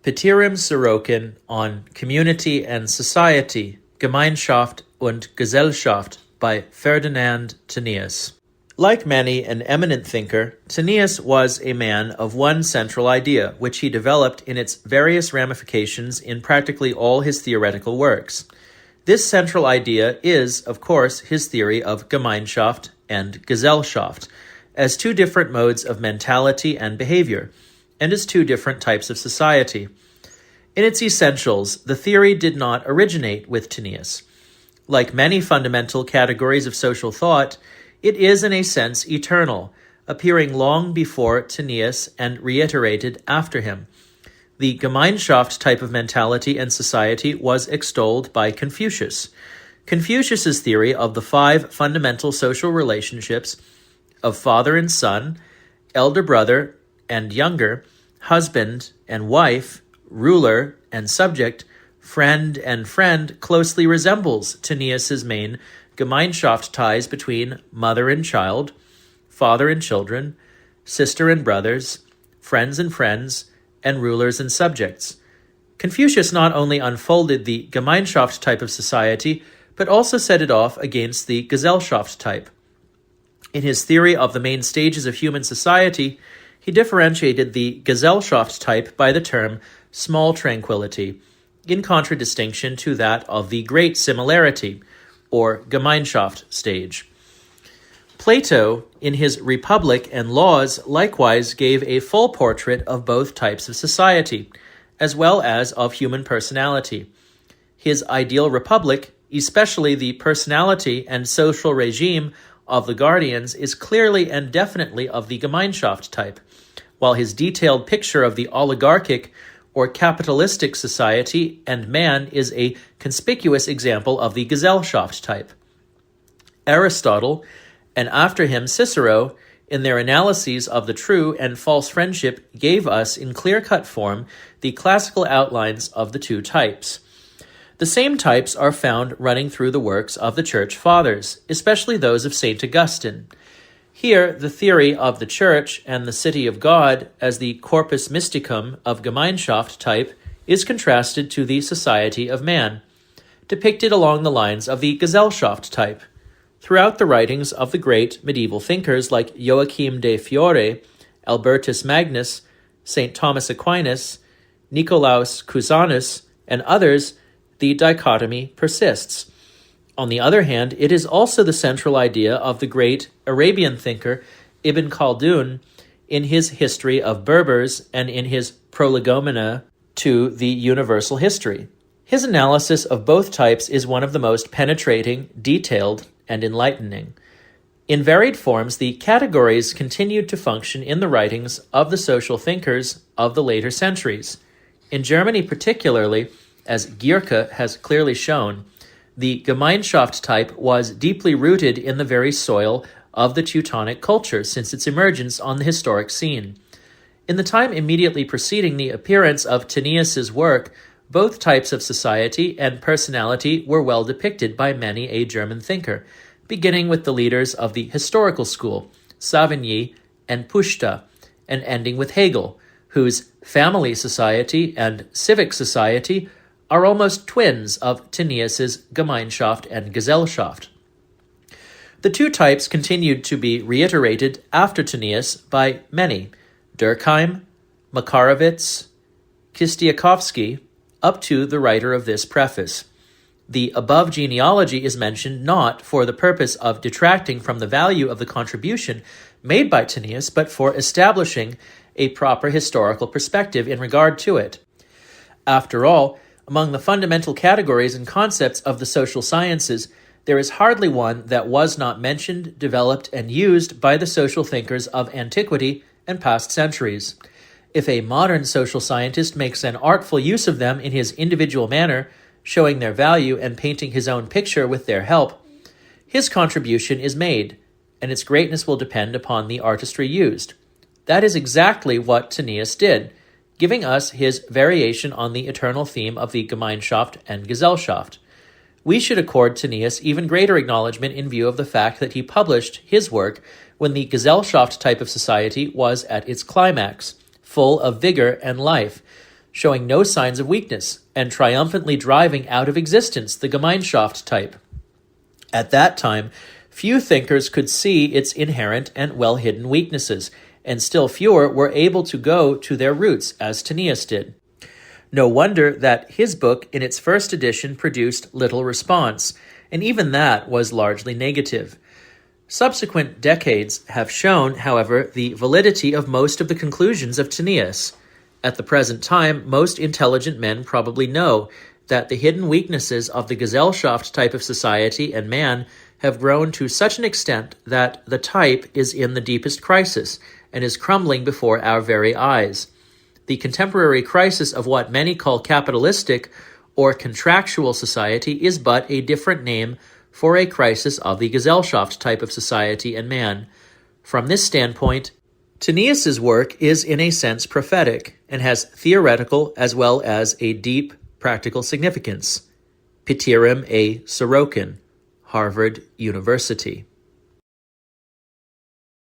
Pitirim Sorokin on Community and Society, Gemeinschaft und Gesellschaft by Ferdinand nnies. Like many an eminent thinker, nnies was a man of one central idea, which he developed in its various ramifications in practically all his theoretical works. This central idea is, of course, his theory of Gemeinschaft and Gesellschaft, as two different modes of mentality and behavior, and as two different types of society. In its essentials, the theory did not originate with nnies. Like many fundamental categories of social thought, it is in a sense eternal, appearing long before nnies and reiterated after him. The Gemeinschaft type of mentality and society was extolled by Confucius. Confucius's theory of the 5 fundamental social relationships of father and son, elder brother and younger, husband and wife, ruler and subject, friend and friend closely resembles nnies's main Gemeinschaft ties between mother and child, father and children, sister and brothers, friends, and rulers and subjects. Confucius not only unfolded the Gemeinschaft type of society, but also set it off against the Gesellschaft type. In his theory of the main stages of human society, he differentiated the Gesellschaft type by the term small tranquility, in contradistinction to that of the great similarity, or Gemeinschaft stage. Plato, in his Republic and Laws, likewise gave a full portrait of both types of society, as well as of human personality. His ideal republic, especially the personality and social regime of the guardians, is clearly and definitely of the Gemeinschaft type, while his detailed picture of the oligarchic or capitalistic society and man is a conspicuous example of the Gesellschaft type. Aristotle, and after him Cicero, in their analyses of the true and false friendship, gave us in clear-cut form the classical outlines of the two types. The same types are found running through the works of the Church Fathers, especially those of St. Augustine. Here, the theory of the Church and the city of God as the corpus mysticum of Gemeinschaft type is contrasted to the society of man, depicted along the lines of the Gesellschaft type. Throughout the writings of the great medieval thinkers like Joachim de Fiore, Albertus Magnus, St. Thomas Aquinas, Nicolaus Cusanus, and others, the dichotomy persists. On the other hand, it is also the central idea of the great Arabian thinker Ibn Khaldun in his History of Berbers and in his Prolegomena to the Universal History. His analysis of both types is one of the most penetrating, detailed, and enlightening. In varied forms, the categories continued to function in the writings of the social thinkers of the later centuries. In Germany particularly, as Gierke has clearly shown, the Gemeinschaft type was deeply rooted in the very soil of the Teutonic culture since its emergence on the historic scene. In the time immediately preceding the appearance of nnies's work, both types of society and personality were well depicted by many a German thinker, beginning with the leaders of the historical school, Savigny and Puschta, and ending with Hegel, whose family society and civic society are almost twins of nnies's Gemeinschaft and Gesellschaft. The two types continued to be reiterated after nnies by many, Durkheim, Makarowicz, Kistiakowsky, up to the writer of this preface. The above genealogy is mentioned not for the purpose of detracting from the value of the contribution made by nnies, but for establishing a proper historical perspective in regard to it. After all, among the fundamental categories and concepts of the social sciences, there is hardly one that was not mentioned, developed, and used by the social thinkers of antiquity and past centuries. If a modern social scientist makes an artful use of them in his individual manner, showing their value and painting his own picture with their help, his contribution is made, and its greatness will depend upon the artistry used. That is exactly what nnies did, giving us his variation on the eternal theme of the Gemeinschaft and Gesellschaft. We should accord nnies even greater acknowledgement in view of the fact that he published his work when the Gesellschaft type of society was at its climax, full of vigor and life, showing no signs of weakness and triumphantly driving out of existence the Gemeinschaft type. At that time, few thinkers could see its inherent and well-hidden weaknesses, and still fewer were able to go to their roots, as nnies did. No wonder that his book in its first edition produced little response, and even that was largely negative. Subsequent decades have shown, however, the validity of most of the conclusions of nnies. At the present time, most intelligent men probably know that the hidden weaknesses of the Gesellschaft type of society and man have grown to such an extent that the type is in the deepest crisis and is crumbling before our very eyes. The contemporary crisis of what many call capitalistic or contractual society is but a different name for a crisis of the Gesellschaft type of society and man. From this standpoint, nnies' work is in a sense prophetic and has theoretical as well as a deep practical significance. Pitirim a Sorokin, Harvard University.